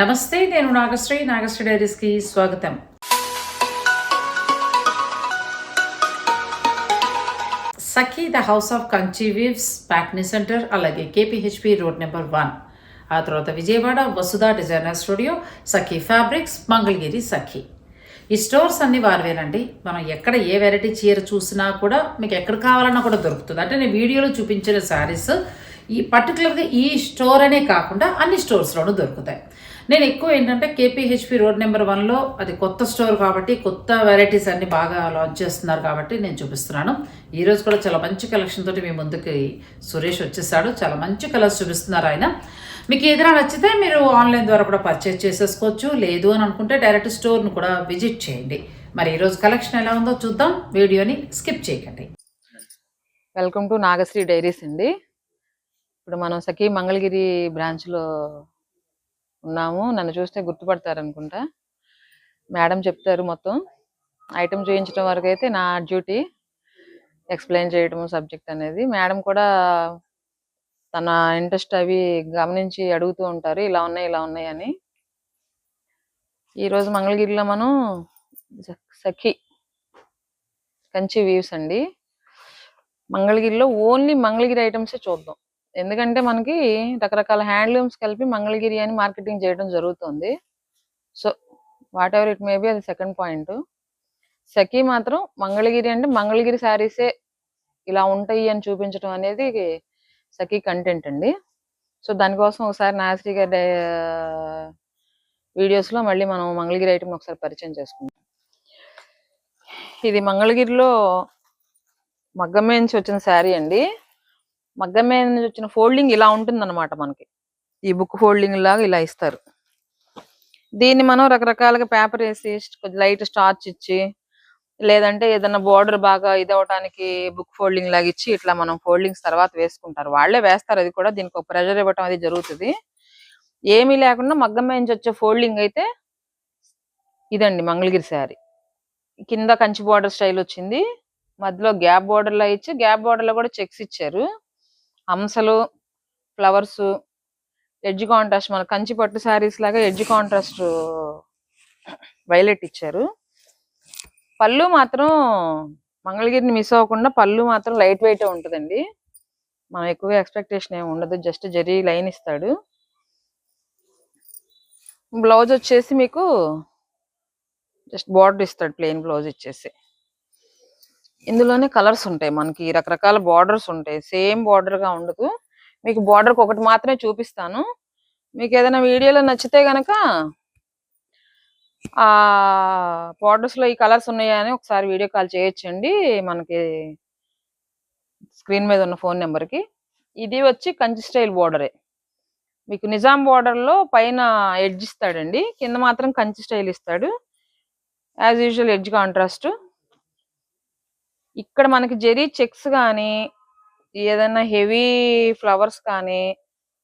నమస్తే, నేను నాగశ్రీ డైరీస్కి స్వాగతం. Sakhi the house of Kanchi weaves, Patny centre, అలాగే కేపీహెచ్పి రోడ్ నెంబర్ 1. ఆ తర్వాత Vijayawada Vasudha designer studio, Sakhi fabrics, Mangalagiri Sakhi. ఈ స్టోర్స్ అన్ని వారివేనండి. మనం ఎక్కడ ఏ వెరైటీ చీర చూసినా కూడా మీకు ఎక్కడ కావాలన్నా కూడా దొరుకుతుంది. అంటే నేను వీడియోలో చూపించిన శారీస్ ఈ పర్టికులర్గా ఈ స్టోర్ అనే కాకుండా అన్ని స్టోర్స్లోనూ దొరుకుతాయి. నేను ఎక్కువ ఏంటంటే కేపీహెచ్పి రోడ్ నెంబర్ 1లో అది కొత్త స్టోర్ కాబట్టి కొత్త వెరైటీస్ అన్ని బాగా లాంచ్ చేస్తున్నారు కాబట్టి నేను చూపిస్తున్నాను. ఈరోజు కూడా చాలా మంచి కలెక్షన్ తోటి మీ ముందుకి సురేష్ వచ్చేసాడు. చాలా మంచి కలర్స్ చూపిస్తున్నారు ఆయన. మీకు ఏదైనా నచ్చితే మీరు ఆన్లైన్ ద్వారా కూడా పర్చేస్ చేసేసుకోవచ్చు. లేదు అని అనుకుంటే డైరెక్ట్ స్టోర్ను కూడా విజిట్ చేయండి. మరి ఈరోజు కలెక్షన్ ఎలా ఉందో చూద్దాం. వీడియోని స్కిప్ చేయకండి. వెల్కమ్ టు నాగశ్రీ డైరీస్ అండి. ఇప్పుడు మనం సఖీ మంగళగిరి బ్రాంచ్లో ఉన్నాము. నన్ను చూస్తే గుర్తుపడతారనుకుంటా. మేడం చెప్తారు మొత్తం ఐటమ్ చూపించడం వరకు అయితే నా డ్యూటీ ఎక్స్ప్లెయిన్ చేయడం సబ్జెక్ట్ అనేది. మేడం కూడా తన ఇంట్రెస్ట్ అవి గమనించి అడుగుతూ ఉంటారు, ఇలా ఉన్నాయి అని. ఈరోజు మంగళగిరిలో మనం సఖీ కంచి వీవ్స్ అండి. మంగళగిరిలో ఓన్లీ మంగళగిరి ఐటమ్సే చూద్దాం. ఎందుకంటే మనకి రకరకాల హ్యాండ్లూమ్స్ కలిపి మంగళగిరి అని మార్కెటింగ్ చేయడం జరుగుతుంది. So what ever it may be, అది సెకండ్ పాయింట్. సఖీ మాత్రం మంగళగిరి అంటే మంగళగిరి శారీసే ఇలా ఉంటాయి అని చూపించడం అనేది సఖీ కంటెంట్ అండి. సో దానికోసం ఒకసారి నాగశ్రీ గారి వీడియోస్లో మళ్ళీ మనం మంగళగిరి ఐటమ్ ఒకసారి పరిచయం చేసుకుంటాం. ఇది మంగళగిరిలో మగ్గమే నుంచి వచ్చిన శారీ అండి. మగ్గమే నుంచి వచ్చిన ఫోల్డింగ్ ఇలా ఉంటుంది అనమాట. మనకి ఈ బుక్ ఫోల్డింగ్ లాగా ఇలా ఇస్తారు. దీన్ని మనం రకరకాలుగా పేపర్ వేసి లైట్ స్టార్చ్ ఇచ్చి, లేదంటే ఏదైనా బోర్డర్ బాగా ఇదవటానికి బుక్ ఫోల్డింగ్ లాగా ఇచ్చి ఇట్లా మనం ఫోల్డింగ్స్ తర్వాత వేసుకుంటారు. వాళ్లే వేస్తారు. అది కూడా దీనికి ఒక ప్రెషర్ ఇవ్వటం అది జరుగుతుంది. ఏమీ లేకుండా మగ్గమే నుంచి వచ్చే ఫోల్డింగ్ అయితే ఇదండి మంగళగిరి శారీ. కింద కంచి బోర్డర్ స్టైల్ వచ్చింది, మధ్యలో గ్యాప్ బోర్డర్ లా ఇచ్చి గ్యాప్ బోర్డర్ లో కూడా చెక్స్ ఇచ్చారు. హంసలు, ఫ్లవర్స్, ఎడ్జ్ కాంట్రాస్ట్, మన కంచి పట్టు శారీస్ లాగా ఎడ్జ్ కాంట్రాస్ట్ వైలెట్ ఇచ్చారు. పళ్ళు మాత్రం మంగళగిరిని మిస్ అవ్వకుండా పళ్ళు మాత్రం లైట్ వెయిట్ ఉంటుందండి. మనం ఎక్కువగా ఎక్స్పెక్టేషన్ ఏమి ఉండదు, జస్ట్ జరీ లైన్ ఇస్తాడు. బ్లౌజ్ వచ్చేసి మీకు జస్ట్ బార్డర్ ఇస్తాడు, ప్లెయిన్ బ్లౌజ్ ఇచ్చేసి. ఇందులోనే కలర్స్ ఉంటాయి, మనకి రకరకాల బార్డర్స్ ఉంటాయి. సేమ్ బార్డర్ గా ఉండదు. మీకు బార్డర్ ఒకటి మాత్రమే చూపిస్తాను. మీకు ఏదైనా వీడియోలో నచ్చితే గనక ఆ బార్డర్స్ లో ఈ కలర్స్ ఉన్నాయా అని ఒకసారి వీడియో కాల్ చేయొచ్చండి మనకి స్క్రీన్ మీద ఉన్న ఫోన్ నెంబర్ కి. ఇది వచ్చి కంచి స్టైల్ బార్డరే. మీకు నిజాం బార్డర్ లో పైన ఎడ్జ్ ఇస్తాడండి, కింద మాత్రం కంచి స్టైల్ ఇస్తాడు. As usual edge contrast. ఇక్కడ మనకి జెరీ చెక్స్ కానీ ఏదైనా హెవీ ఫ్లవర్స్ కానీ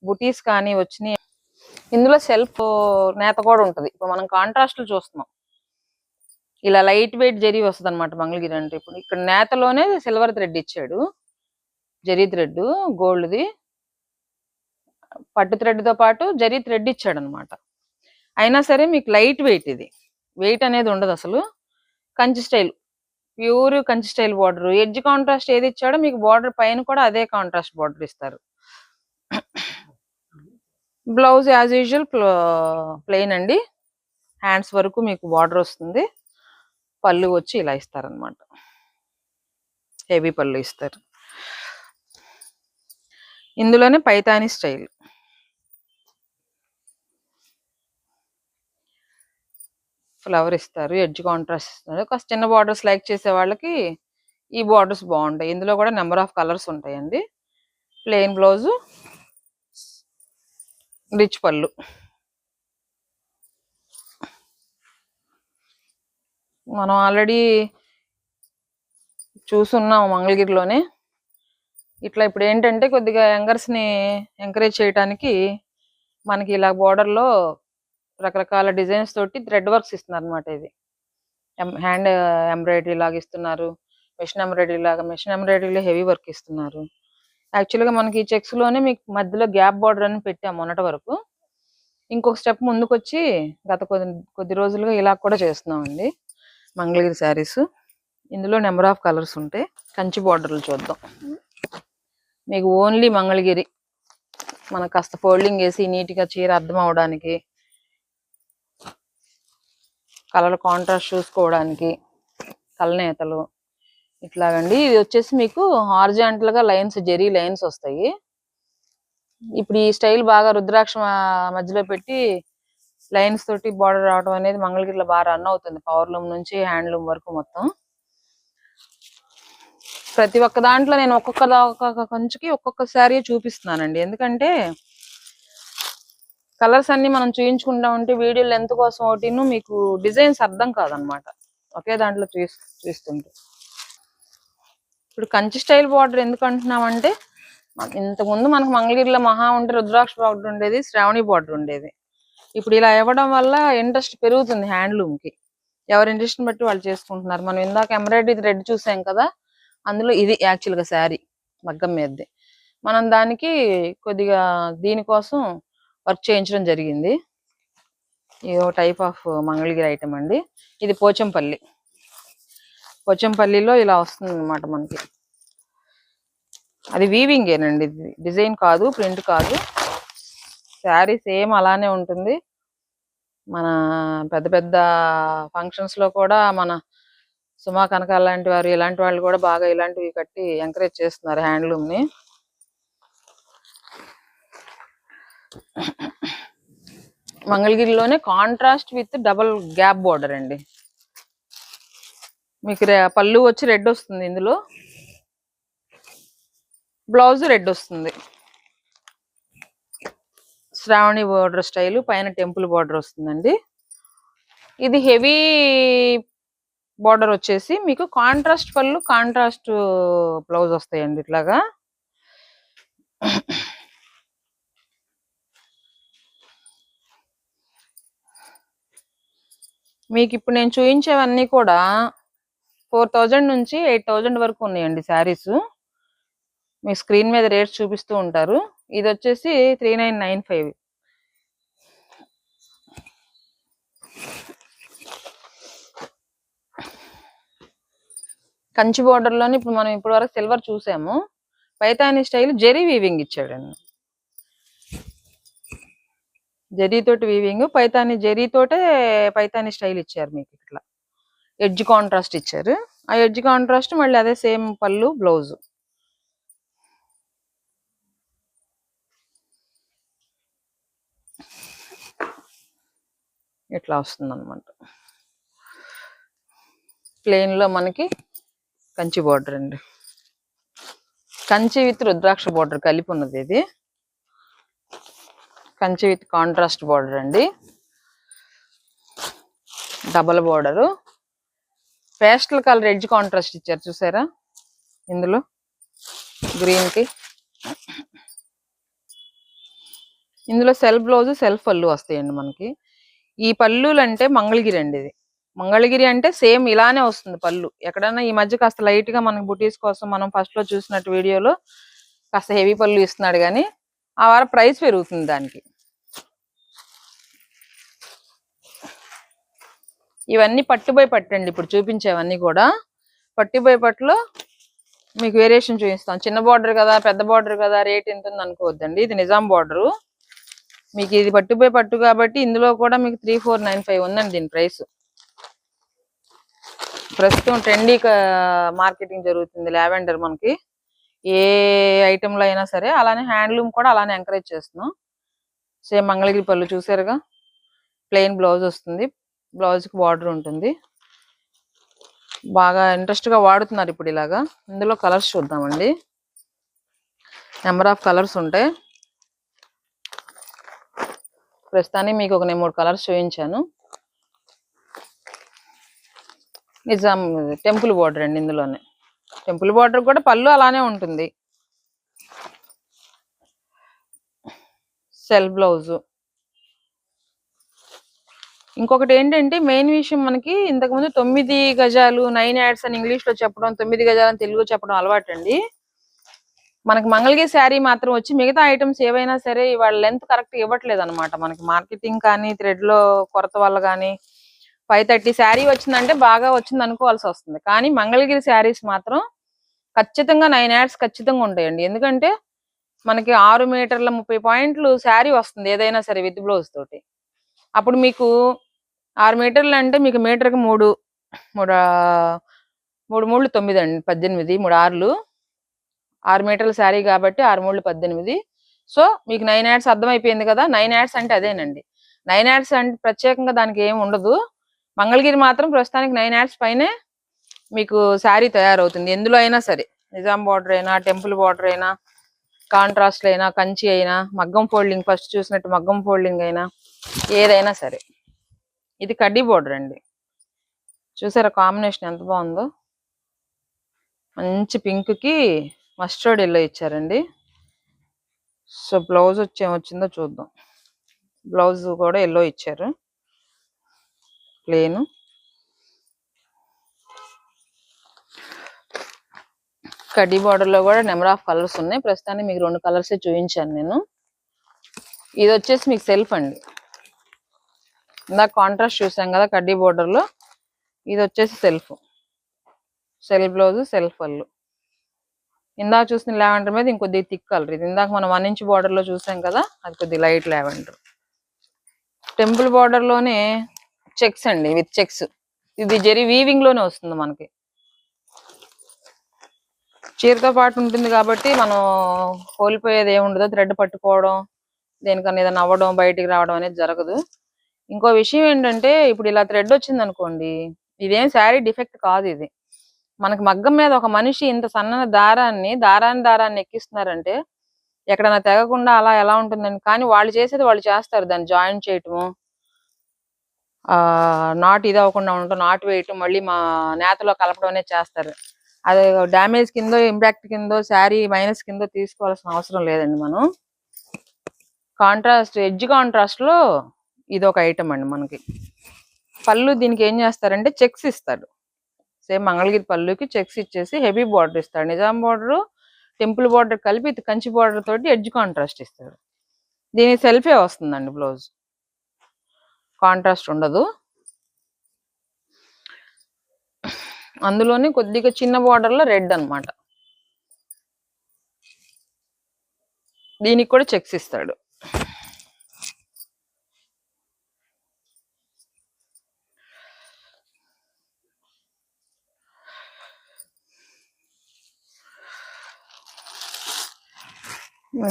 బుటీస్ కానీ వచ్చినాయి. ఇందులో సెల్ఫ్ నేత కూడా ఉంటది. ఇప్పుడు మనం కాంట్రాస్ట్ చూస్తున్నాం, ఇలా లైట్ వెయిట్ జరీ వస్తుంది అనమాట మంగళగిరి అంటే. ఇప్పుడు ఇక్కడ నేతలోనే సిల్వర్ థ్రెడ్ ఇచ్చాడు, జరీ థ్రెడ్ గోల్డ్ది. పట్టు థ్రెడ్ తో పాటు జరీ థ్రెడ్ ఇచ్చాడు అనమాట. అయినా సరే మీకు లైట్ వెయిట్, ఇది వెయిట్ అనేది ఉండదు అసలు. Kanchi style, pure Kanchi style border. Edge contrast ఏది ఇచ్చాడో మీకు బార్డర్ పైన కూడా అదే కాంట్రాస్ట్ బార్డర్ ఇస్తారు. బ్లౌజ్ యాజ్ యూజువల్ ప్లెయిన్ అండి, హ్యాండ్స్ వరకు మీకు బార్డర్ వస్తుంది. పళ్ళు వచ్చి ఇలా ఇస్తారనమాట, హెవీ పళ్ళు ఇస్తారు. ఇందులోనే పైతాని స్టైల్. ఫ్లవర్ ఇస్తారు, ఎడ్జ్ కాంట్రాస్ట్ ఇస్తారు. కాస్త చిన్న బార్డర్స్ లైక్ చేసే వాళ్ళకి ఈ బార్డర్స్ బాగుంటాయి. ఇందులో కూడా నెంబర్ ఆఫ్ కలర్స్ ఉంటాయండి. ప్లెయిన్ బ్లౌజ్, రిచ్ పళ్ళు. మనం ఆల్రెడీ చూసున్నాం మంగళగిరిలోనే. ఇట్లా ఇప్పుడు ఏంటంటే కొద్దిగా యంగర్స్ ని ఎంకరేజ్ చేయడానికి మనకి ఇలా బోర్డర్ లో రకరకాల డిజైన్స్ తోటి థ్రెడ్ వర్క్స్ ఇస్తున్నారు అనమాట. ఇది హ్యాండ్ ఎంబ్రాయిడరీ లాగా ఇస్తున్నారు, మిషన్ ఎంబ్రాయిడరీ లాగా. మిషన్ ఎంబ్రాయిడరీలో హెవీ వర్క్ ఇస్తున్నారు. యాక్చువల్ గా మనకి చెక్స్ లోనే మీకు మధ్యలో గ్యాప్ బోర్డర్ అని పెట్టాం మొన్నటి వరకు. ఇంకొక స్టెప్ ముందుకు వచ్చి గత కొద్ది రోజులుగా ఇలా కూడా చేస్తున్నామండి మంగళగిరి శారీస్. ఇందులో నెంబర్ ఆఫ్ కలర్స్ ఉంటాయి. కంచి బార్డర్లు చూద్దాం. మీకు ఓన్లీ మంగళగిరి మనకు కాస్త ఫోల్డింగ్ వేసి నీట్గా చీర అర్థం అవడానికి, కలర్ కాంట్రాస్ట్ చూసుకోవడానికి, కలనేతలు ఇట్లాగండి. ఇది వచ్చేసి మీకు హారిజాంటల్ గా లైన్స్, జెరీ లైన్స్ వస్తాయి. ఇప్పుడు ఈ స్టైల్ బాగా రుద్రాక్ష మధ్యలో పెట్టి లైన్స్ తోటి బార్డర్ రావడం అనేది మంగళగిరిలో బాగా రన్ అవుతుంది. పవర్లూమ్ నుంచి హ్యాండ్లూమ్ వరకు మొత్తం. ప్రతి ఒక్క దాంట్లో నేను ఒక్కొక్క కంచుకి ఒక్కొక్క శారీ చూపిస్తున్నానండి. ఎందుకంటే కలర్స్ అన్ని మనం చూయించుకుంటా ఉంటే వీడియో లెంత్ కోసం ఒకటిను మీకు డిజైన్స్ అర్థం కాదనమాట ఒకే దాంట్లో చూస్తుంటే. ఇప్పుడు కంచి స్టైల్ బార్డర్ ఎందుకు అంటున్నామంటే, ఇంతకుముందు మనకు మంగళగిరిలో మహా ఉంటే రుద్రాక్ష బార్డర్ ఉండేది, శ్రావణి బార్డర్ ఉండేది. ఇప్పుడు ఇలా ఇవ్వడం వల్ల ఇంట్రెస్ట్ పెరుగుతుంది హ్యాండ్లూమ్ కి. ఎవరి ఇంట్రెస్ట్ బట్టి వాళ్ళు చేసుకుంటున్నారు. మనం ఇందాక ఎంబ్రాయిడరీ థ్రెడ్ చూసాం కదా, అందులో ఇది యాక్చువల్ గా శారీ మగ్గం మీదది. మనం దానికి కొద్దిగా దీనికోసం వర్క్ చేయించడం జరిగింది. ఇది ఒక టైప్ ఆఫ్ మంగళగిరి ఐటమ్ అండి. ఇది పోచంపల్లి. పోచంపల్లిలో ఇలా వస్తుంది అనమాట మనకి. అది వీవింగ్ ఏనండి, డిజైన్ కాదు, ప్రింట్ కాదు. శారీ సేమ్ అలానే ఉంటుంది. మన పెద్ద పెద్ద ఫంక్షన్స్ లో కూడా మన సుమా కనకాల లాంటి వారు, ఇలాంటి వాళ్ళు కూడా బాగా ఇలాంటివి కట్టి ఎంకరేజ్ చేస్తున్నారు హ్యాండ్లూమ్ ని. మంగళగిరిలోనే contrast with double gap border అండి. మీకు పళ్ళు వచ్చి రెడ్ వస్తుంది, ఇందులో బ్లౌజ్ రెడ్ వస్తుంది. శ్రావణి బోర్డర్ స్టైల్, పైన టెంపుల్ బోర్డర్ వస్తుందండి. ఇది హెవీ బోర్డర్ వచ్చేసి మీకు కాంట్రాస్ట్ పళ్ళు, కాంట్రాస్ట్ బ్లౌజ్ వస్తాయండి ఇట్లాగా. మీకు ఇప్పుడు నేను చూపించేవన్నీ కూడా 4000 నుంచి 8000 వరకు ఉన్నాయండి శారీస్. మీ స్క్రీన్ మీద రేట్స్ చూపిస్తూ ఉంటారు. ఇది వచ్చేసి 3995. కంచి బోర్డర్ లోని ఇప్పుడు మనం ఇప్పటి వరకు సిల్వర్ చూసాము. పైతాని స్టైల్ జెరీ వీవింగ్ ఇచ్చాడండి. జెరీ తోటి వీవింగ్, పైతాని జెరీ తోటే పైతాని స్టైల్ ఇచ్చారు మీకు. ఇట్లా ఎడ్జ్ కాంట్రాస్ట్ ఇచ్చారు. ఆ ఎడ్జ్ కాంట్రాస్ట్ మళ్ళీ అదే సేమ్ పళ్ళు, బ్లౌజ్. ఇట్లా వస్తుంది అనమాట. ప్లెయిన్ లో మనకి కంచి బోర్డర్ అండి. కంచి విత్ రుద్రాక్ష బోర్డర్ కలిపి ఉన్నది ఇది. కంచి విత్ కాంట్రాస్ట్ బోర్డర్ అండి. Double border, pastel colour edge contrast ఇచ్చారు చూసారా. ఇందులో గ్రీన్ కి, ఇందులో సెల్ఫ్ బ్లౌజ్, సెల్ఫ్ పళ్ళు వస్తాయండి మనకి. ఈ పళ్ళులు అంటే మంగళగిరి అండి. ఇది మంగళగిరి అంటే సేమ్ ఇలానే వస్తుంది పళ్ళు. ఎక్కడైనా ఈ మధ్య కాస్త లైట్ గా మనకి బుటీస్ కోసం మనం ఫస్ట్ లో చూసినట్టు వీడియోలో కాస్త హెవీ పళ్ళు ఇస్తున్నాడు, కానీ ఆ వారం ప్రైస్ పెరుగుతుంది దానికి. ఇవన్నీ పట్టుబోయి పట్టండి. ఇప్పుడు చూపించేవన్నీ కూడా పట్టుబోయి పట్టులో మీకు వేరియేషన్ చూపిస్తాం. చిన్న బార్డర్ కదా, పెద్ద బార్డర్ కదా, రేట్ ఎంత ఉంది అనుకోవద్దండి. ఇది నిజాం బార్డరు. మీకు ఇది పట్టుబోయి పట్టు కాబట్టి ఇందులో కూడా మీకు 3495 ఉందండి దీని ప్రైస్. ప్రస్తుతం ట్రెండీ మార్కెటింగ్ జరుగుతుంది లావెండర్ మనకి. ఏ ఐటెంలో అయినా సరే అలానే హ్యాండ్లూమ్ కూడా అలానే ఎంకరేజ్ చేస్తున్నాం. సేమ్ మంగళగిరి పళ్ళు చూసారుగా, ప్లెయిన్ బ్లౌజ్ వస్తుంది, బ్లౌజ్ కి బార్డర్ ఉంటుంది. బాగా ఇంట్రెస్ట్ గా వాడుతున్నారు ఇప్పుడు ఇలాగా. ఇందులో కలర్స్ చూద్దామండి. నెంబర్ ఆఫ్ కలర్స్ ఉంటాయి. ప్రస్తుతానికి మీకు ఒక 3 కలర్స్ చూపించాను. నిజాం టెంపుల్ బార్డర్ అండి. ఇందులోనే టెంపుల్ బార్డర్ కూడా పళ్ళు అలానే ఉంటుంది. Self blouse. ఇంకొకటి ఏంటంటే మెయిన్ విషయం, మనకి ఇంతకుముందు 9 గజాలు 9 యాడ్స్ అని ఇంగ్లీష్ లో చెప్పడం, 9 గజాలు అని తెలుగు చెప్పడం అలవాటు అండి. మనకి మంగళగిరి శారీ మాత్రం వచ్చి మిగతా ఐటమ్స్ ఏవైనా సరే వాళ్ళ లెంత్ కరెక్ట్ ఇవ్వట్లేదు అనమాట. మనకి మార్కెటింగ్ కానీ థ్రెడ్ లో కొరత వల్ల కానీ 530 శారీ వచ్చిందంటే బాగా వచ్చింది అనుకోవాల్సి వస్తుంది. కానీ మంగళగిరి శారీస్ మాత్రం ఖచ్చితంగా 9 యాడ్స్ ఖచ్చితంగా ఉంటాయండి. ఎందుకంటే మనకి 6 మీటర్ల 30 పాయింట్లు శారీ వస్తుంది ఏదైనా సరే విత్ బ్లౌజ్ తోటి. అప్పుడు మీకు 6 మీటర్లు అంటే మీకు మీటర్కి 3 3 9 అండి, 18, 3 ఆరులు 6 మీటర్ల శారీ కాబట్టి 6 3 18. సో మీకు 9 యాడ్స్ అర్థమైపోయింది కదా. 9 యాడ్స్ అంటే అదేనండి. 9 యాడ్స్ అంటే ప్రత్యేకంగా దానికి ఏమి ఉండదు. మంగళగిరి మాత్రం ప్రస్తుతానికి 9 యాడ్స్ పైనే మీకు శారీ తయారవుతుంది. ఎందులో అయినా సరే, నిజాం బార్డర్ అయినా, టెంపుల్ బార్డర్ అయినా, కాంట్రాస్ట్ అయినా, కంచి అయినా, మగ్గం ఫోల్డింగ్ ఫస్ట్ చూసినట్టు మగ్గం ఫోల్డింగ్ అయినా, ఏదైనా సరే. ఇది కడ్డీ బార్డర్ అండి. చూసారా కాంబినేషన్ ఎంత బాగుందో. మంచి పింక్ కి మస్టర్డ్ ఎల్లో ఇచ్చారండి. సో బ్లౌజ్ వచ్చి ఏమొచ్చిందో చూద్దాం. బ్లౌజ్ కూడా ఎల్లో ఇచ్చారు, ప్లేన్. కడ్డీ బార్డర్ లో కూడా నెంబర్ ఆఫ్ కలర్స్ ఉన్నాయి. ప్రస్తుతానికి మీకు 2 కలర్సే చూపించాను నేను. ఇది వచ్చేసి మీకు సెల్ఫ్ అండి. ఇందాక కాంట్రాస్ట్ చూసాం కదా కడ్డీ బార్డర్ లో, ఇది వచ్చేసి సెల్ఫ్. సెల్ఫ్ బ్లౌజ్, సెల్ఫ్ పళ్ళు. ఇందాక చూసిన లావెండర్ మీద ఇంకొద్ది థిక్ కలర్. ఇది ఇందాక మనం 1 ఇంచ్ బార్డర్ లో చూసాం కదా, అది కొద్ది లైట్ లావెండర్. టెంపుల్ బార్డర్ లోనే చెక్స్ అండి, విత్ చెక్స్. ఇది జెరీ వీవింగ్ లోనే వస్తుంది మనకి. చీరతో పాటు ఉంటుంది కాబట్టి మనం కోల్పోయేది ఏముండదు. థ్రెడ్ పట్టుకోవడం, దేనికన్నా ఏదైనా అవ్వడం, బయటికి రావడం అనేది జరగదు. ఇంకో విషయం ఏంటంటే, ఇప్పుడు ఇలా థ్రెడ్ వచ్చింది అనుకోండి, ఇదేం శారీ డిఫెక్ట్ కాదు. ఇది మనకి మగ్గం మీద ఒక మనిషి ఇంత సన్నని దారాన్ని ఎక్కిస్తున్నారంటే ఎక్కడైనా తెగకుండా అలా ఎలా ఉంటుందండి. కానీ వాళ్ళు చేసేది వాళ్ళు చేస్తారు. దాన్ని జాయిన్ చేయటము, నాట్ ఇది అవ్వకుండా ఉండటం, నాట్ వేయటం, మళ్ళీ మా నేతలో కలపడం అనేది చేస్తారు. అది డ్యామేజ్ కిందో, ఇంపాక్ట్ కిందో, శారీ మైనస్ కిందో తీసుకోవాల్సిన అవసరం లేదండి. మనం కాంట్రాస్ట్, ఎడ్జ్ కాంట్రాస్ట్ లో ఇది ఒక ఐటమ్ అండి. మనకి పళ్ళు దీనికి ఏం చేస్తారంటే చెక్స్ ఇస్తాడు. సేమ్ మంగళగిరి పళ్ళుకి చెక్స్ ఇచ్చేసి హెవీ బార్డర్ ఇస్తాడు. నిజాం బార్డర్, టెంపుల్ బార్డర్ కలిపి కంచి బార్డర్ తోటి ఎడ్జ్ కాంట్రాస్ట్ ఇస్తాడు. దీనికి సెల్ఫే వస్తుందండి బ్లౌజ్, కాంట్రాస్ట్ ఉండదు. అందులోనే కొద్దిగా చిన్న బార్డర్ లో రెడ్ అన్నమాట. దీనికి కూడా చెక్స్ ఇస్తాడు.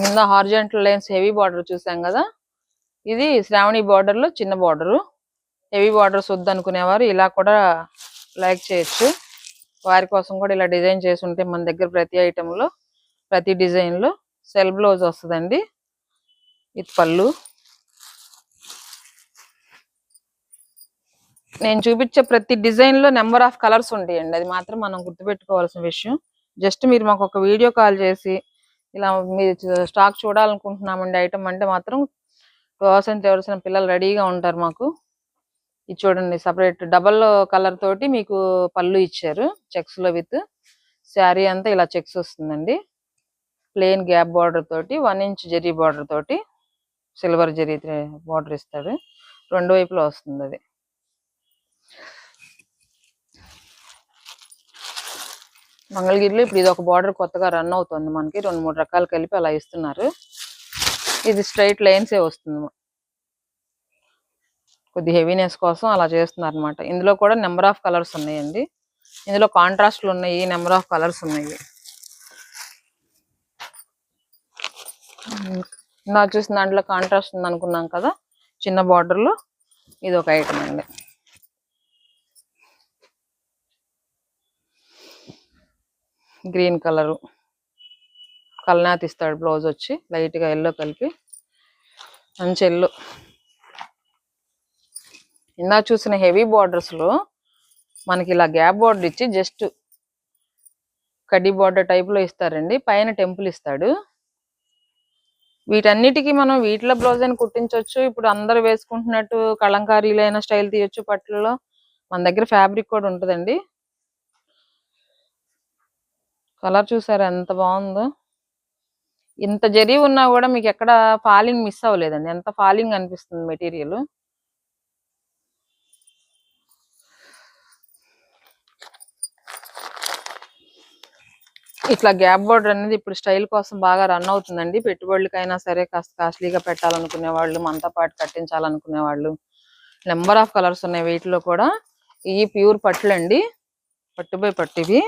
కింద హార్జెంటల్ లైన్స్ హెవీ బార్డర్ చూసాం కదా, ఇది శ్రావణి బార్డర్ లో చిన్న బార్డరు. హెవీ బార్డర్స్ వద్దు అనుకునేవారు ఇలా కూడా లైక్ చేయొచ్చు. వారి కోసం కూడా ఇలా డిజైన్ చేసి ఉంటే మన దగ్గర ప్రతి ఐటమ్ లో, ప్రతి డిజైన్ లో సెల్ బ్లౌజ్ వస్తుందండి. ఇది పళ్ళు. నేను చూపించే ప్రతి డిజైన్ లో నెంబర్ ఆఫ్ కలర్స్ ఉంటాయండి. అది మాత్రం మనం గుర్తుపెట్టుకోవాల్సిన విషయం. జస్ట్ మీరు మాకు ఒక వీడియో కాల్ చేసి ఇలా మీరు స్టాక్ చూడాలనుకుంటున్నామండి ఐటమ్ అంటే మాత్రం తేవలసిన పిల్లలు రెడీగా ఉంటారు మాకు. ఇది చూడండి, సపరేట్ డబల్ కలర్ తోటి మీకు పళ్ళు ఇచ్చారు చెక్స్ లో. విత్ శారీ అంతా ఇలా చెక్స్ వస్తుందండి. ప్లెయిన్ గ్యాప్ బార్డర్ తోటి 1 ఇంచ్ జెరీ బార్డర్ తోటి సిల్వర్ జెరీ బార్డర్ ఇస్తాడు. 2 వైపులో వస్తుంది అది. మంగళగిరిలో ఇప్పుడు ఇది ఒక బార్డర్ కొత్తగా రన్ అవుతుంది మనకి. 2-3 రకాలు కలిపి అలా ఇస్తున్నారు. ఇది స్ట్రైట్ లైన్సే వస్తుంది. కొద్ది హెవీనెస్ కోసం అలా చేస్తున్నారు అనమాట. ఇందులో కూడా నెంబర్ ఆఫ్ కలర్స్ ఉన్నాయండి. ఇందులో కాంట్రాస్ట్లు ఉన్నాయి, నెంబర్ ఆఫ్ కలర్స్ ఉన్నాయి. నా చూసిన దాంట్లో కాంట్రాస్ట్ ఉంది అనుకున్నాం కదా, చిన్న బార్డర్ లో ఇది ఒక ఐటమ్ అండి. గ్రీన్ కలరు కల్నాథ్ ఇస్తాడు. బ్లౌజ్ వచ్చి లైట్ గా ఎల్లో కలిపి, మంచి ఎల్లో. ఇందా చూసిన హెవీ బార్డర్స్ లో మనకి ఇలా గ్యాప్ బార్డర్ ఇచ్చి జస్ట్ కడ్డీ బార్డర్ టైప్ లో ఇస్తారండి. పైన టెంపుల్ ఇస్తాడు. వీటన్నిటికీ మనం వీటిలో బ్లౌజ్ అని కుట్టించవచ్చు. ఇప్పుడు అందరు వేసుకుంటున్నట్టు కలంకారీలైన స్టైల్ తీయొచ్చు పట్టులలో. మన దగ్గర ఫ్యాబ్రిక్ కూడా ఉంటుందండి. కలర్ చూసారా ఎంత బాగుందో. ఇంత జరీ ఉన్నా కూడా మీకు ఎక్కడ ఫాలింగ్ మిస్ అవ్వలేదండి. ఎంత ఫాలింగ్ అనిపిస్తుంది మెటీరియల్. ఇట్లా గ్యాప్ బోర్డర్ అనేది ఇప్పుడు స్టైల్ కోసం బాగా రన్ అవుతుందండి. పెట్టుబడులకైనా సరే కాస్త కాస్ట్లీగా పెట్టాలనుకునే వాళ్ళు, మనతో పాటు కట్టించాలనుకునే వాళ్ళు. నెంబర్ ఆఫ్ కలర్స్ ఉన్నాయి వీటిలో కూడా. ఇవి ప్యూర్ పట్టులు అండి, పట్టు బై పట్టు. ఇవి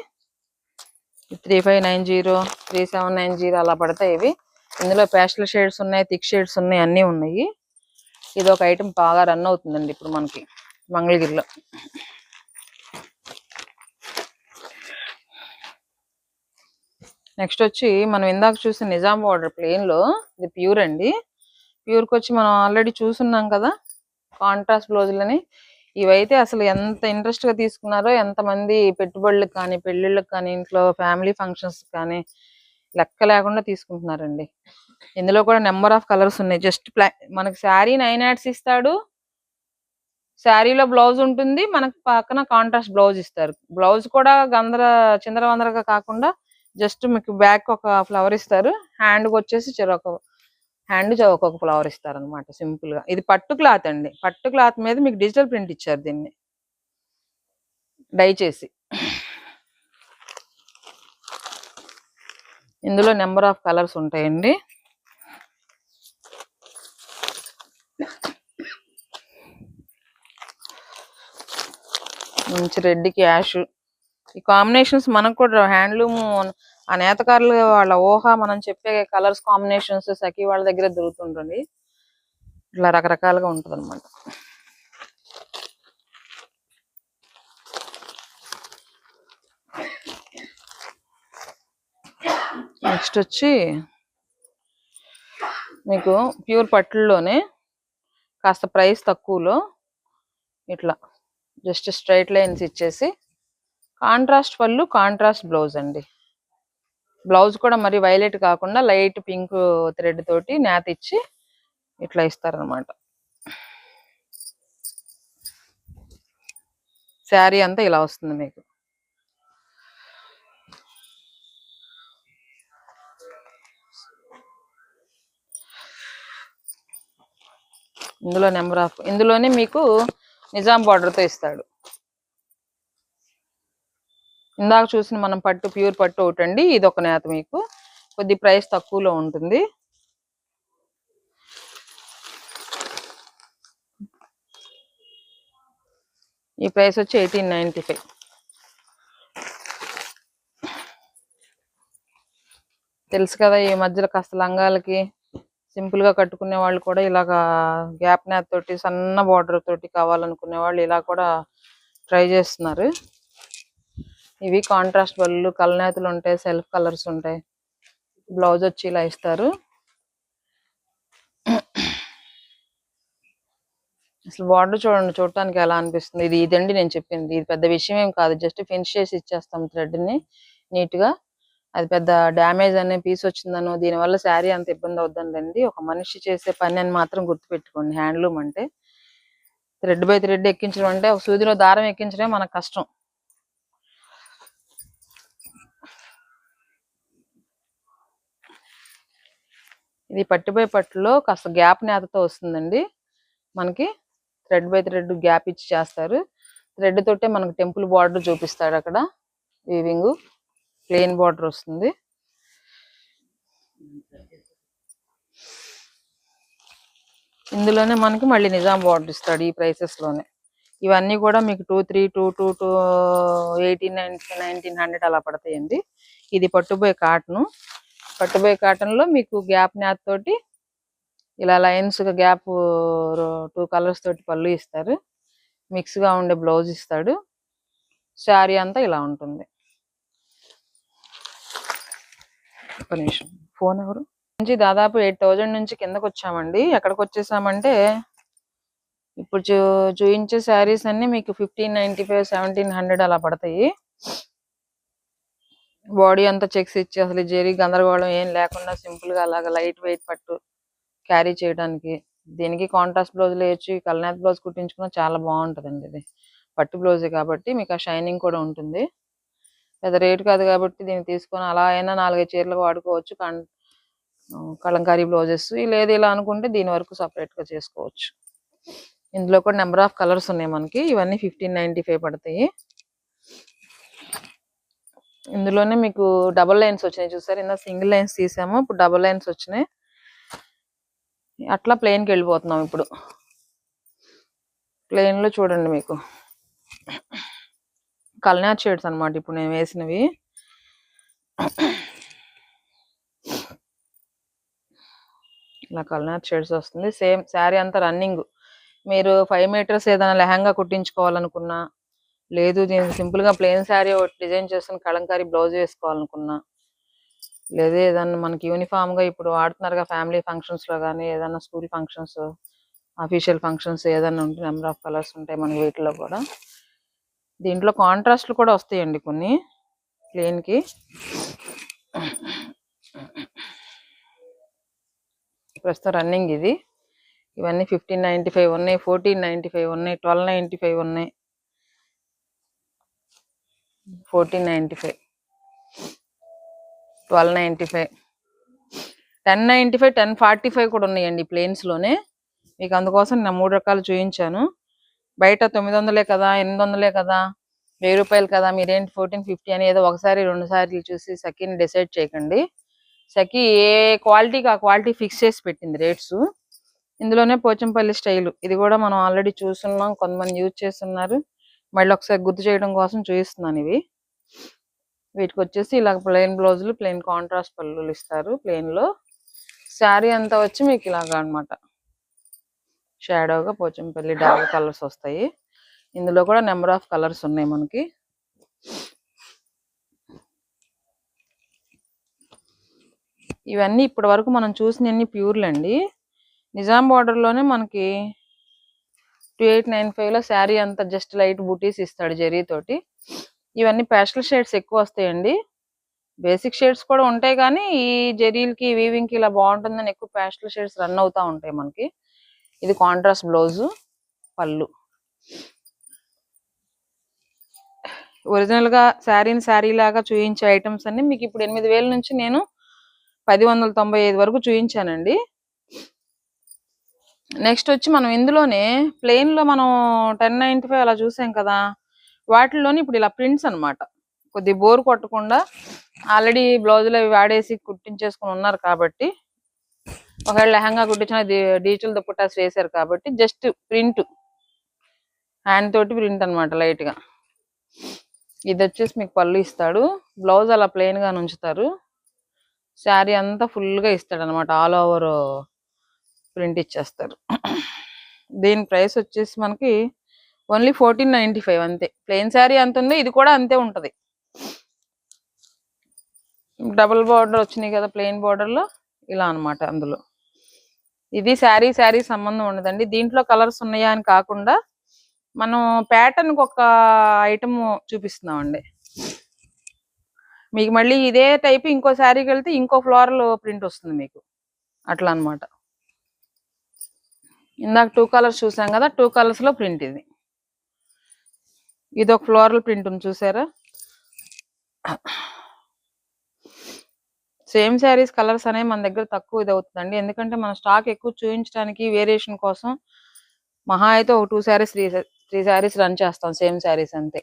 3590, 3790 అలా పడతాయి ఇవి. ఇందులో పేస్టల్ షేడ్స్ ఉన్నాయి, థిక్ షేడ్స్ ఉన్నాయి, అన్నీ ఉన్నాయి. ఇది ఒక ఐటమ్ బాగా రన్ అవుతుందండి ఇప్పుడు మనకి మంగళగిరిలో. నెక్స్ట్ వచ్చి మనం ఇందాక చూసిన నిజాం బార్డర్ ప్లెయిన్ లో ఇది ప్యూర్ అండి. ప్యూర్కి వచ్చి మనం ఆల్రెడీ చూసున్నాం కదా కాంట్రాస్ట్ బ్లౌజులని. ఇవైతే అసలు ఎంత ఇంట్రెస్ట్ గా తీసుకున్నారో, ఎంతమంది పెట్టుబడులకు కానీ, పెళ్లిళ్ళకి కానీ, ఇంట్లో ఫ్యామిలీ ఫంక్షన్స్ కానీ లెక్క లేకుండా తీసుకుంటున్నారండి. ఇందులో కూడా నెంబర్ ఆఫ్ కలర్స్ ఉన్నాయి. జస్ట్ మనకి శారీ 9 యాడ్స్ ఇస్తాడు, శారీలో బ్లౌజ్ ఉంటుంది, మనకు పక్కన కాంట్రాస్ట్ బ్లౌజ్ ఇస్తారు. బ్లౌజ్ కూడా చిందర వందరగా కాకుండా జస్ట్ మీకు బ్యాక్ ఒక ఫ్లవర్ ఇస్తారు, హ్యాండ్కి వచ్చేసి ఒక్కొక్క ఫ్లవర్ ఇస్తారు అనమాట, సింపుల్ గా. ఇది పట్టు క్లాత్ అండి. పట్టు క్లాత్ మీద మీకు డిజిటల్ ప్రింట్ ఇచ్చారు, దీన్ని డై చేసి. ఇందులో నెంబర్ ఆఫ్ కలర్స్ ఉంటాయండి. మంచి రెడ్కి యాష్, ఈ కాంబినేషన్స్ మనకు కూడా హ్యాండ్లూమ్ ఆ నేతకారులు వాళ్ళ ఊహ, మనం చెప్పే కలర్స్ కాంబినేషన్స్ సఖీ వాళ్ళ దగ్గర దొరుకుతుంటుంది. ఇట్లా రకరకాలుగా ఉంటుంది అనమాట. నెక్స్ట్ వచ్చి మీకు ప్యూర్ పట్టుల్లోనే కాస్త ప్రైస్ తక్కువలో ఇట్లా జస్ట్ స్ట్రైట్ లైన్స్ ఇచ్చేసి కాంట్రాస్ట్ పళ్ళు, కాంట్రాస్ట్ బ్లౌజ్ అండి. బ్లౌజ్ కూడా మరి వైలెట్ కాకుండా లైట్ పింక్ థ్రెడ్ తోటి నేత ఇచ్చి ఇట్లా ఇస్తారనమాట. శారీ అంతా ఇలా వస్తుంది మీకు. ఇందులోనే మీకు నిజాం బార్డర్తో ఇస్తాడు. ఇందాక చూసిన మనం పట్టు ప్యూర్ పట్టు ఒకటండి, ఇది ఒక నేత మీకు కొద్ది ప్రైస్ తక్కువలో ఉంటుంది. ఈ ప్రైస్ వచ్చి 1895. తెలుసు కదా, ఈ మధ్యలో కాస్త లంగాలకి సింపుల్ గా కట్టుకునే వాళ్ళు కూడా ఇలాగా గ్యాప్ నేత తోటి సన్న బార్డర్ తోటి కావాలనుకునే వాళ్ళు ఇలా కూడా ట్రై చేస్తున్నారు. ఇవి కాంట్రాస్ట్ బళ్ళు, కలనేతలు ఉంటాయి, సెల్ఫ్ కలర్స్ ఉంటాయి. బ్లౌజ్ వచ్చి ఇలా ఇస్తారు. అసలు బార్డర్ చూడండి, చూడటానికి ఎలా అనిపిస్తుంది. ఇదండి నేను చెప్పింది. ఇది పెద్ద విషయం ఏం కాదు, జస్ట్ ఫినిష్ చేసి ఇచ్చేస్తాం థ్రెడ్ ని నీట్ గా. అది పెద్ద డ్యామేజ్ అనే పీస్ వచ్చిందనో దీనివల్ల శారీ అంత ఇబ్బంది అవుతుందండి. ఒక మనిషి చేసే పని అని మాత్రం గుర్తుపెట్టుకోండి. హ్యాండ్లూమ్ అంటే థ్రెడ్ బై థ్రెడ్ ఎక్కించడం అంటే ఒక సూదిలో దారం ఎక్కించడమే మనకు కష్టం. ఇది పట్టు బై పట్టులో కాస్త గ్యాప్ నేతతో వస్తుందండి. మనకి థ్రెడ్ బై థ్రెడ్ గ్యాప్ ఇచ్చి చేస్తారు. థ్రెడ్ తోటే మనకు టెంపుల్ బార్డర్ చూపిస్తాడు అక్కడ. వీవింగ్ ప్లెయిన్ బార్డర్ వస్తుంది. ఇందులోనే మనకి మళ్ళీ నిజాం బార్డర్ ఇస్తాడు ఈ ప్రైసెస్ లోనే. ఇవన్నీ కూడా మీకు 2322 1800 అలా పడతాయండి. ఇది పట్టుబోయే కాటన్. పట్టుబోయే కాటన్ లో మీకు గ్యాప్ నేత తోటి ఇలా లైన్స్ గ్యాప్ 2 కలర్స్ తోటి పళ్ళు ఇస్తారు. మిక్స్ గా ఉండే బ్లౌజ్ ఇస్తాడు. శారీ అంతా ఇలా ఉంటుంది. ఒక నిమిషం, ఫోన్ ఎవరు నుంచి దాదాపు 8000 నుంచి కిందకు వచ్చామండి. ఎక్కడికి వచ్చేసామంటే ఇప్పుడు చూపించే శారీస్ అన్ని మీకు 1595, 1700 అలా పడతాయి. బాడీ అంతా చెక్స్ ఇచ్చి అసలు జెరీ గందరగోళం ఏం లేకుండా సింపుల్ గా అలాగా లైట్ వెయిట్ పట్టు క్యారీ చేయడానికి. దీనికి కాంట్రాస్ట్ బ్లౌజ్ వేయచ్చు, కల్నాథ్ బ్లౌజ్ కుట్టించుకున్నా చాలా బాగుంటుందండి. ఇది పట్టు బ్లౌజే కాబట్టి మీకు ఆ షైనింగ్ కూడా ఉంటుంది. పెద్ద రేటు కాదు కాబట్టి దీన్ని తీసుకొని అలా అయినా 4-5 చీరలు వాడుకోవచ్చు. కలంకారీ బ్లౌజెస్ లేదు ఇలా అనుకుంటే దీని వరకు సపరేట్గా చేసుకోవచ్చు. ఇందులో కూడా నెంబర్ ఆఫ్ కలర్స్ ఉన్నాయి మనకి. ఇవన్నీ 1595 పడతాయి. ఇందులోనే మీకు డబల్ లైన్స్ వచ్చినాయి చూసారు, ఇందా సింగిల్ లైన్స్ తీసాము, ఇప్పుడు డబల్ లైన్స్ వచ్చినాయి. అట్లా ప్లెయిన్కి వెళ్ళిపోతున్నాం. ఇప్పుడు ప్లెయిన్లో చూడండి మీకు కల్నాథ్ షేడ్స్ అనమాట ఇప్పుడు నేను వేసినవి. ఇలా కల్నాథ్ షేడ్స్ వస్తుంది. సేమ్ శారీ అంతా రన్నింగ్. మీరు 5 మీటర్స్ ఏదైనా లెహంగా కుట్టించుకోవాలనుకున్నా, లేదు దీనికి సింపుల్గా ప్లెయిన్ శారీ ఒకటి డిజైన్ చేసుకుని కలంకారీ బ్లౌజ్ వేసుకోవాలనుకున్నా, లేదు ఏదన్నా మనకి యూనిఫామ్గా ఇప్పుడు వాడుతున్నారుగా ఫ్యామిలీ ఫంక్షన్స్లో కానీ ఏదైనా స్కూల్ ఫంక్షన్స్, అఫీషియల్ ఫంక్షన్స్ ఏదైనా ఉంటే నెంబర్ ఆఫ్ కలర్స్ ఉంటాయి మన వీటిలో కూడా. దీంట్లో కాంట్రాస్ట్లు కూడా వస్తాయండి కొన్ని ప్లెయిన్కి. ప్రస్తుతం రన్నింగ్ ఇది. ఇవన్నీ 1595 ఉన్నాయి, 1495 ఉన్నాయి, 1295 ఉన్నాయి, 1495, 1295, 1095, 1045 కూడా ఉన్నాయండి ప్లెయిన్స్లోనే. మీకు అందుకోసం నేను 3 రకాలు చూపించాను. బయట 900 కదా, 800 కదా, 1000 రూపాయలు కదా, మీరేంటి 1450 అని ఏదో ఒకసారి 2 సార్లు చూసి సఖీని డిసైడ్ చేయకండి. సఖీ ఏ క్వాలిటీకి ఆ క్వాలిటీ ఫిక్స్ చేసి పెట్టింది రేట్స్. ఇందులోనే పోచంపల్లి స్టైల్, ఇది కూడా మనం ఆల్రెడీ చూస్తున్నాం, కొంతమంది యూజ్ చేస్తున్నారు. మళ్ళీ ఒకసారి గుర్తు చేయడం కోసం చూపిస్తున్నాను ఇవి. వీటికి వచ్చేసి ఇలా ప్లెయిన్ బ్లౌజులు, ప్లెయిన్ కాంట్రాస్ట్ పళ్ళులు ఇస్తారు ప్లెయిన్లో. శారీ అంతా వచ్చి మీకు ఇలాగా అనమాట షాడోగా పోచంపల్లి డార్క్ కలర్స్ వస్తాయి. ఇందులో కూడా నెంబర్ ఆఫ్ కలర్స్ ఉన్నాయి మనకి. ఇవన్నీ ఇప్పటి వరకు మనం చూసినన్ని ప్యూర్లు అండి. నిజాం బార్డర్లోనే మనకి 2895లో శారీ అంతా జస్ట్ లైట్ బూటీస్ ఇస్తాడు జరీతోటి. ఇవన్నీ ప్యాస్టల్ షేడ్స్ ఎక్కువ వస్తాయండి. బేసిక్ షేడ్స్ కూడా ఉంటాయి కానీ ఈ జరీలకి వీవింగ్కి ఇలా బాగుంటుందని ఎక్కువ ప్యాస్టల్ షేడ్స్ రన్ అవుతూ ఉంటాయి మనకి. ఇది కాంట్రాస్ట్ బ్లౌజు, పళ్ళు. ఒరిజినల్గా శారీ లాగా చూపించే ఐటమ్స్ అన్ని మీకు ఇప్పుడు 8000 నుంచి నేను 1095 వరకు చూపించానండి. నెక్స్ట్ వచ్చి మనం ఇందులోనే ప్లెయిన్లో మనం 1095 అలా చూసాం కదా, వాటిల్లోని ఇప్పుడు ఇలా ప్రింట్స్ అనమాట. కొద్ది బోర్ కొట్టకుండా ఆల్రెడీ బ్లౌజులు అవి వాడేసి కుట్టించేసుకుని ఉన్నారు కాబట్టి, ఒకవేళ లెహంగా కుట్టించిన డిజిటల్ దుప్పటాస్ వేసారు కాబట్టి జస్ట్ ప్రింట్, హ్యాండ్ తోటి ప్రింట్ అనమాట లైట్గా. ఇది వచ్చేసి మీకు పళ్ళు ఇస్తాడు, బ్లౌజ్ అలా ప్లెయిన్గా ఉంచుతారు, శారీ అంతా ఫుల్గా ఇస్తాడు అనమాట, ఆల్ ఓవర్ ప్రింట్ ఇచ్చేస్తారు. దీని ప్రైస్ వచ్చేసి మనకి ఓన్లీ 1495 అంతే. ప్లెయిన్ శారీ అంత ఉంది, ఇది కూడా అంతే ఉంటుంది. డబుల్ బార్డర్ వచ్చినాయి కదా ప్లెయిన్ బార్డర్లో, ఇలా అనమాట. అందులో ఇది శారీ సంబంధం ఉండదండి. దీంట్లో కలర్స్ ఉన్నాయా అని కాకుండా మనం ప్యాటర్న్కి ఒక ఐటమ్ చూపిస్తున్నామండి. మీకు మళ్ళీ ఇదే టైప్ ఇంకో శారీకి వెళ్తే ఇంకో ఫ్లోరల్ ప్రింట్ వస్తుంది మీకు, అట్లా అనమాట. ఇందాక 2 కలర్స్ చూసాం కదా, 2 కలర్స్లో ప్రింట్ ఇది. ఇది ఒక ఫ్లోరల్ ప్రింట్ ఉంది చూసారా. సేమ్ శారీస్ కలర్స్ అనేవి మన దగ్గర తక్కువ ఇది అవుతుందండి, ఎందుకంటే మన స్టాక్ ఎక్కువ చూపించడానికి వేరియేషన్ కోసం మహా అయితే ఒక 2 శారీస్ 3 శారీస్ రన్ చేస్తాం సేమ్ శారీస్ అంతే.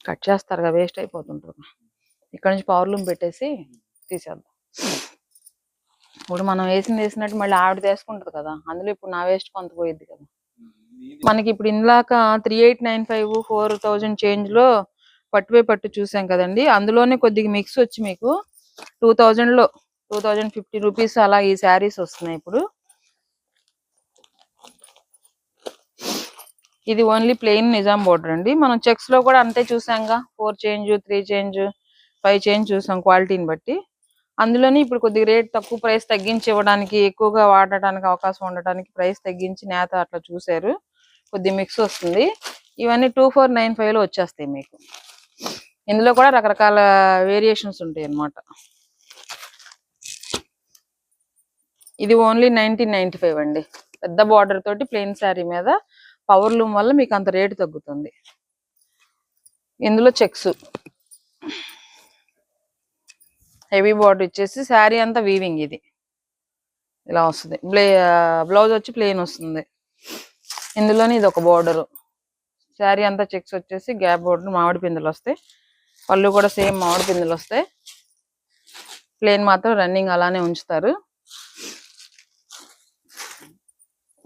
కట్ చేస్తారుగా, వేస్ట్ అయిపోతుంటారు. ఇక్కడ నుంచి పవర్ లూమ్ పెట్టేసి తీసేద్దాం. ఇప్పుడు మనం వేసినట్టు మళ్ళీ ఆవిడ తీసుకుంటుంది కదా, అందులో ఇప్పుడు నా వేస్ట్ కొంత పోయిద్ది కదా మనకి. ఇప్పుడు ఇందాక 3895 4000 చేంజ్ లో పట్టు చూసాం కదండి, అందులోనే కొద్దిగా మిక్స్ వచ్చి మీకు 2000లో 2050 రూపీస్ అలా ఈ శారీస్ వస్తున్నాయి ఇప్పుడు. ఇది ఓన్లీ ప్లెయిన్ నిజాం బోర్డర్ అండి. మనం చెక్స్ లో కూడా అంతే చూసాంగా, 4 చేంజ్ 3 చేంజ్ 5 చేంజ్ చూసాం క్వాలిటీని బట్టి. అందులోని ఇప్పుడు కొద్దిగా రేట్ తక్కువ, ప్రైస్ తగ్గించి ఇవ్వడానికి, ఎక్కువగా వాడటానికి అవకాశం ఉండటానికి ప్రైస్ తగ్గించి నేత అట్లా చూసారు, కొద్ది మిక్స్ వస్తుంది. ఇవన్నీ 2495లో వచ్చేస్తాయి మీకు. ఇందులో కూడా రకరకాల వేరియేషన్స్ ఉంటాయి అన్నమాట. ఇది ఓన్లీ 1995 అండి. పెద్ద బార్డర్ తోటి ప్లెయిన్ శారీ మీద పవర్ లూమ్ వల్ల మీకు అంత రేటు తగ్గుతుంది. ఇందులో చెక్స్ హెవీ బార్డర్ ఇచ్చేసి శారీ అంతా వీవింగ్ ఇది ఇలా వస్తుంది. బ్లౌజ్ వచ్చి ప్లెయిన్ వస్తుంది. ఇందులోనే ఇది ఒక బోర్డరు. శారీ అంతా చెక్స్ వచ్చేసి గ్యాప్ బోర్డర్ మామిడి పిందులు వస్తాయి. పళ్ళు కూడా సేమ్ మామిడి పిందులు వస్తాయి. ప్లెయిన్ మాత్రం రన్నింగ్ అలానే ఉంచుతారు.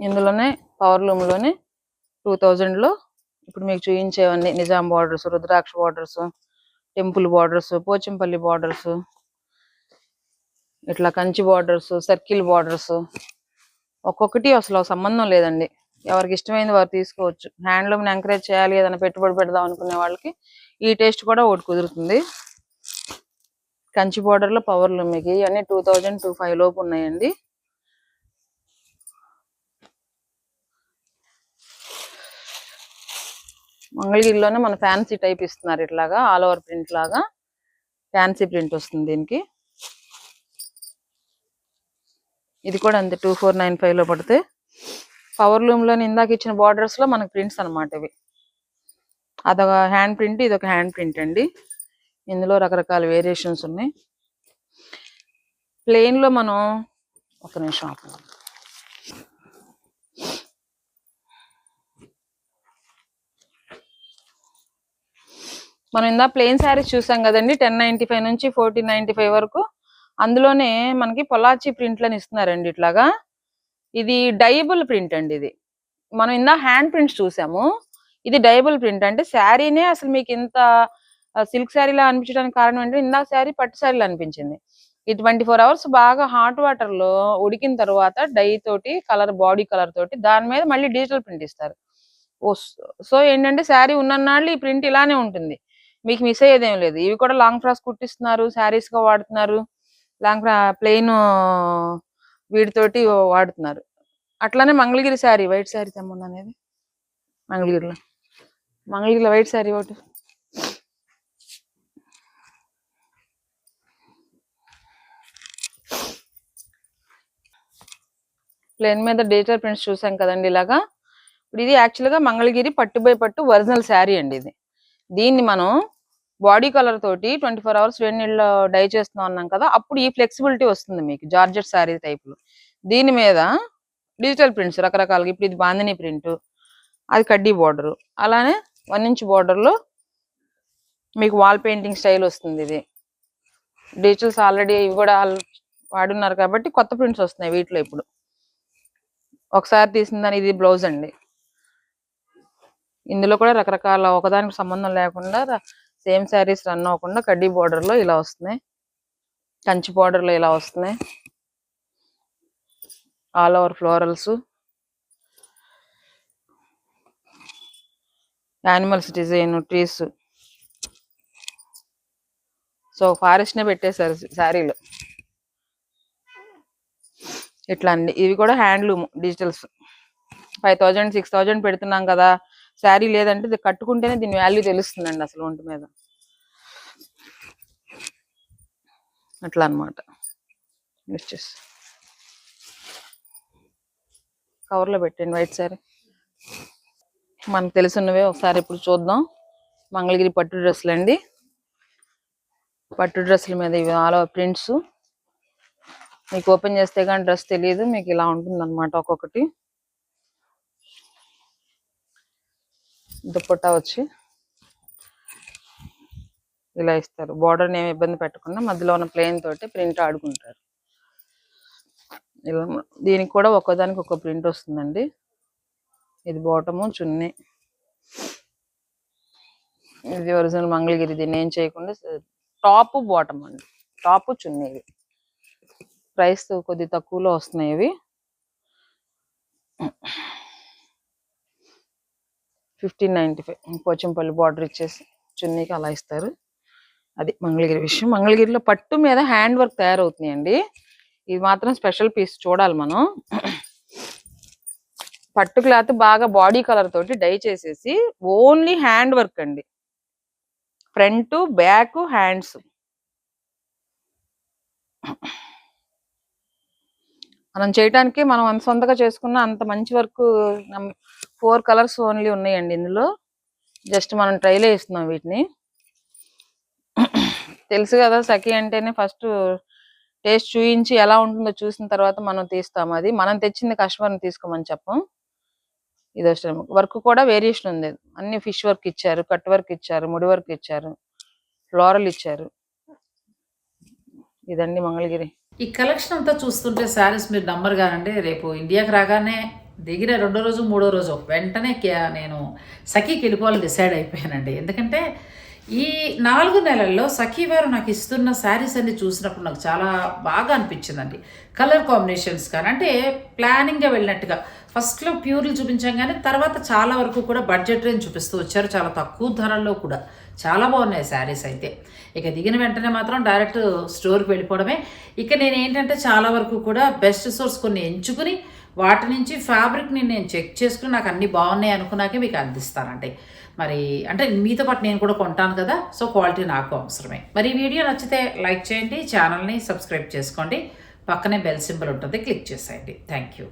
ఇందులోనే పవర్ లూమ్లోనే 2000లో ఇప్పుడు మీకు చూపించేవన్నీ Nizam borders, rudraksha borders, temple borders, Pochampally borders, ఇట్లా కంచి బార్డర్స్, సర్కిల్ బార్డర్స్, ఒక్కొక్కటి అసలు సంబంధం లేదండి. ఎవరికి ఇష్టమైంది వారు తీసుకోవచ్చు. హ్యాండ్లూమ్ని ఎంకరేజ్ చేయాలి, ఏదైనా పెట్టుబడి పెడదాం అనుకునే వాళ్ళకి ఈ టేస్ట్ కూడా ఒకటి కుదురుతుంది. కంచి బార్డర్లో పవర్ లూమ్ మీకు ఇవన్నీ 2000-2500 లోపు ఉన్నాయండి. మంగళగిరిలోనే మన ఫ్యాన్సీ టైప్ ఇస్తున్నారు. ఇట్లాగా ఆల్ ఓవర్ ప్రింట్ లాగా ఫ్యాన్సీ ప్రింట్ వస్తుంది దీనికి. ఇది కూడా అంతే 2495లో పడితే. పవర్ లూమ్ లోని ఇందాక ఇచ్చిన బార్డర్స్ లో మనకి ప్రింట్స్ అనమాట ఇవి. అదొక హ్యాండ్ ప్రింట్, ఇదొక హ్యాండ్ ప్రింట్ అండి. ఇందులో రకరకాల వేరియేషన్స్ ఉన్నాయి. ప్లెయిన్ లో మనం ఒక నిమిషం ఆపండి. మనం ఇందా ప్లెయిన్ శారీస్ చూసాం కదండి, 1095 నుంచి 1495 వరకు. అందులోనే మనకి పొలాచి ప్రింట్లని ఇస్తున్నారండి ఇట్లాగా. ఇది డైబుల్ ప్రింట్ అండి. ఇది మనం ఇందా హ్యాండ్ ప్రింట్స్ చూసాము, ఇది డైబుల్ ప్రింట్. అంటే శారీనే అసలు మీకు ఇంత సిల్క్ శారీలా అనిపించడానికి కారణం ఏంటంటే ఇందాక శారీ పట్టు శారీలా అనిపించింది. ఈ 24 hours బాగా హాట్ వాటర్ లో ఉడికిన తర్వాత డై తోటి కలర్, బాడీ కలర్ తోటి దాని మీద మళ్ళీ డిజిటల్ ప్రింట్ ఇస్తారు. సో ఏంటంటే శారీ ఉన్ననాళ్ళు ఈ ప్రింట్ ఇలానే ఉంటుంది, మీకు మిస్ అయ్యేదేం లేదు. ఇవి కూడా లాంగ్ ఫ్రాక్స్ కుట్టిస్తున్నారు, శారీస్ గా వాడుతున్నారు, లాంగ్ ప్లెయిన్ వీటితోటి వాడుతున్నారు. అట్లానే మంగళగిరి శారీ, వైట్ శారీ తెమ్మన్నా అనేది మంగళగిరిలో వైట్ శారీ ఒకటి. ప్లెయిన్ మీద డిజిటల్ ప్రింట్స్ చూసాం కదండి ఇలాగా. ఇప్పుడు ఇది యాక్చువల్గా మంగళగిరి పట్టు బై పట్టు ఒరిజినల్ శారీ అండి ఇది. దీన్ని మనం బాడీ కలర్ తోటి 24 hours వేడి నీళ్ళలో డై చేస్తున్నాం అన్నాం కదా, అప్పుడు ఈ ఫ్లెక్సిబిలిటీ వస్తుంది మీకు జార్జెట్ శారీ టైప్లో. దీని మీద డిజిటల్ ప్రింట్స్ రకరకాలుగా. ఇప్పుడు ఇది బాందిని ప్రింట్, అది కడ్డీ బార్డర్, అలానే 1 inch బార్డర్లో మీకు వాల్ పెయింటింగ్ స్టైల్ వస్తుంది. ఇది డిజిటల్స్ ఆల్రెడీ ఇవి కూడా వాడున్నారు కాబట్టి కొత్త ప్రింట్స్ వస్తున్నాయి వీటిలో. ఇప్పుడు ఒకసారి తీసిందని ఇది బ్లౌజ్ అండి. ఇందులో కూడా రకరకాల ఒకదానికి సంబంధం లేకుండా సేమ్ శారీస్ రన్ అవ్వకుండా కడ్డీ బార్డర్ లో ఇలా వస్తున్నాయి, కంచి బార్డర్ లో ఇలా వస్తున్నాయి, all over florals, animals design, trees. So forest నే పెట్టేశారు శారీలో. ఇట్లా అండి. ఇవి కూడా హ్యాండ్లూమ్ డిజిటల్స్. 5000-6000 పెడుతున్నాం కదా శారీ, లేదంటే ఇది కట్టుకుంటేనే దీని వాల్యూ తెలుస్తుందండి అసలు ఒంటి మీద. అట్లా అనమాట. కవర్లో పెట్టండి వైట్ శారీ. మనకు తెలుసున్నవే ఒకసారి ఇప్పుడు చూద్దాం. మంగళగిరి పట్టు డ్రెస్సులు అండి. పట్టు డ్రెస్సుల మీద ఇవి ఆల్ ఓవర్ ప్రింట్స్. మీకు ఓపెన్ చేస్తే కానీ డ్రెస్ తెలియదు, మీకు ఇలా ఉంటుంది అనమాట. ఒక్కొక్కటి దుప్పట్టా వచ్చి ఇలా ఇస్తారు. బార్డర్ ఏమి ఇబ్బంది పెట్టకుండా మధ్యలో ఉన్న ప్లెయిన్ తోటి ప్రింట్ ఆడుకుంటారు. ఇలా దీనికి కూడా ఒక్కోదానికి ఒక్కో ప్రింట్ వస్తుందండి. ఇది బాటము, చున్నీ. ఇది ఒరిజినల్ మంగళగిరి. దీన్ని ఏం చేయకుండా టాప్ బాటమ్ అండి, టాప్ చున్నీ. ఇవి ప్రైస్ కొద్ది తక్కువలో వస్తున్నాయి. ఇవి 1595. పోచంపల్లి బార్డర్ ఇచ్చేసి చున్నీకి అలా ఇస్తారు. అది మంగళగిరి విషయం. మంగళగిరిలో పట్టు మీద హ్యాండ్ వర్క్ తయారవుతున్నాయండి. ఇది మాత్రం స్పెషల్ పీస్ చూడాలి మనం. పట్టు క్లాత్ బాగా బాడీ కలర్ తోటి డై చేసేసి ఓన్లీ హ్యాండ్ వర్క్ అండి. Front, back, hands. మనం చేయటానికి మనం అంత సొంతగా చేసుకున్న అంత మంచి వర్క్. 4 కలర్స్ ఓన్లీ ఉన్నాయండి ఇందులో. జస్ట్ మనం ట్రైలే ఇస్తున్నాం వీటిని. తెలుసు కదా సఖి అంటేనే ఫస్ట్ టేస్ట్ చూయించి ఎలా ఉంటుందో చూసిన తర్వాత మనం తీస్తాం. అది మనం తెచ్చింది కస్టమర్ని తీసుకోమని చెప్పం. ఇది వచ్చే వర్క్ కూడా వేరియేషన్ ఉంది. అన్ని ఫిష్ వర్క్ ఇచ్చారు, కట్ వర్క్ ఇచ్చారు, ముడి వర్క్ ఇచ్చారు, ఫ్లోరల్ ఇచ్చారు. ఇదండి మంగళగిరి. ఈ కలెక్షన్ అంతా చూస్తుంటే శారీస్ మీరు నమ్మరు కానండి, రేపు ఇండియాకి రాగానే దిగిన 2వ రోజు 3వ రోజు వెంటనే నేను సఖీకి వెళ్ళిపోవాలని డిసైడ్ అయిపోయానండి. ఎందుకంటే ఈ 4 నెలల్లో సఖీ వారు నాకు ఇస్తున్న శారీస్ అన్ని చూసినప్పుడు నాకు చాలా బాగా అనిపించిందండి. కలర్ కాంబినేషన్స్ కానీ అంటే ప్లానింగ్గా వెళ్ళినట్టుగా ఫస్ట్లో ప్యూర్లు చూపించాం కానీ తర్వాత చాలా వరకు కూడా బడ్జెట్ రేంజ్ చూపిస్తూ వచ్చారు. చాలా తక్కువ ధరల్లో కూడా చాలా బాగున్నాయి శారీస్ అయితే. ఇక దిగిన వెంటనే మాత్రం డైరెక్ట్ స్టోర్కి వెళ్ళిపోవడమే. ఇక నేను ఏంటంటే చాలా వరకు కూడా బెస్ట్ సోర్స్ కొన్ని ఎంచుకుని వాటి నుంచి ఫ్యాబ్రిక్ని నేను చెక్ చేసుకుని నాకు అన్నీ బాగున్నాయి అనుకున్నాకే మీకు అందిస్తానండి. మరి అంటే మీతో పాటు నేను కూడా కొంటాను కదా, సో క్వాలిటీ నాకు అవసరమే. మరి ఈ వీడియో నచ్చితే లైక్ చేయండి, ఛానల్ని సబ్స్క్రైబ్ చేసుకోండి, పక్కనే బెల్ సింబల్ ఉంటుంది, క్లిక్ చేసేయండి. Thank you.